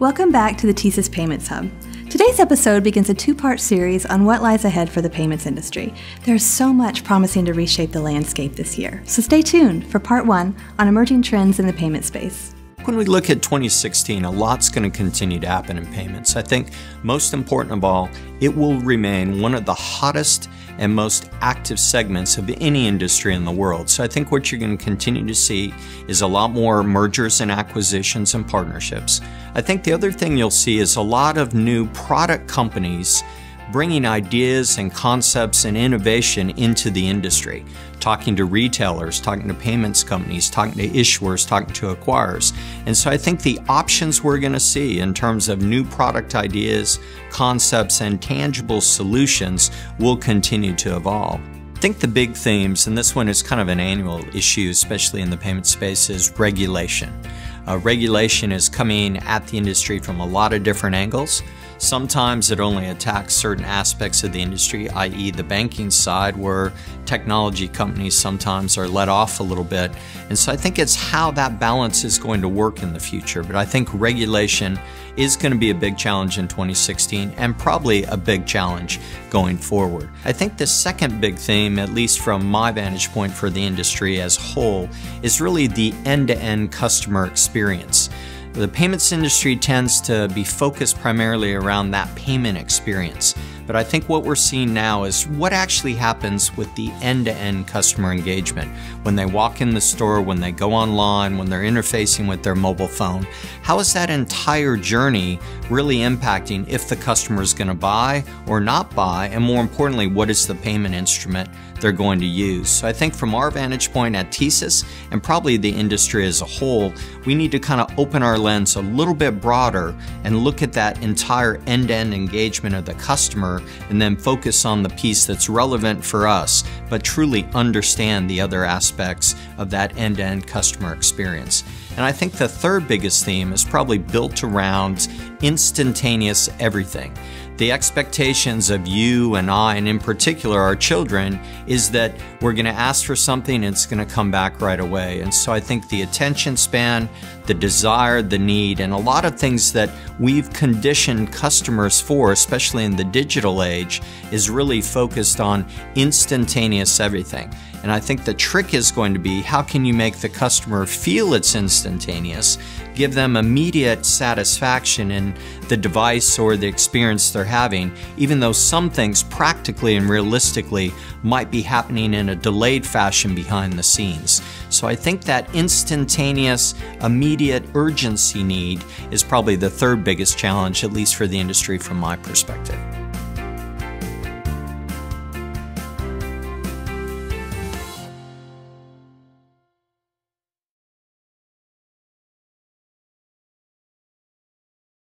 Welcome back to the TSYS Payments Hub. Today's episode begins a two-part series on what lies ahead for the payments industry. There's so much promising to reshape the landscape this year, so stay tuned for part one on emerging trends in the payment space. When we look at 2016, a lot's going to continue to happen in payments. I think most important of all, it will remain one of the hottest and most active segments of any industry in the world. So I think what you're going to continue to see is a lot more mergers and acquisitions and partnerships. I think the other thing you'll see is a lot of new product companies bringing ideas and concepts and innovation into the industry, talking to retailers, talking to payments companies, talking to issuers, talking to acquirers. And so I think the options we're going to see in terms of new product ideas, concepts, and tangible solutions will continue to evolve. I think the big themes, and this one is kind of an annual issue, especially in the payment space, is regulation. Regulation is coming at the industry from a lot of different angles. Sometimes it only attacks certain aspects of the industry, i.e. the banking side, where technology companies sometimes are let off a little bit. And so I think it's how that balance is going to work in the future. But I think regulation is going to be a big challenge in 2016 and probably a big challenge going forward. I think the second big theme, at least from my vantage point for the industry as a whole, is really the end-to-end customer experience. The payments industry tends to be focused primarily around that payment experience. But I think what we're seeing now is what actually happens with the end-to-end customer engagement. When they walk in the store, when they go online, when they're interfacing with their mobile phone, how is that entire journey really impacting if the customer is going to buy or not buy? And more importantly, what is the payment instrument they're going to use? So I think from our vantage point at TSYS and probably the industry as a whole, we need to kind of open our lens a little bit broader and look at that entire end-to-end engagement of the customer and then focus on the piece that's relevant for us, but truly understand the other aspects of that end-to-end customer experience. And I think the third biggest theme is probably built around instantaneous everything. The expectations of you and I, and in particular our children, is that we're going to ask for something and it's going to come back right away. And so I think the attention span, the desire, the need, and a lot of things that we've conditioned customers for, especially in the digital age, is really focused on instantaneous everything. And I think the trick is going to be, how can you make the customer feel it's instantaneous, give them immediate satisfaction in the device or the experience they're having, even though some things practically and realistically might be happening in a delayed fashion behind the scenes. So I think that instantaneous, immediate urgency need is probably the third biggest challenge, at least for the industry from my perspective.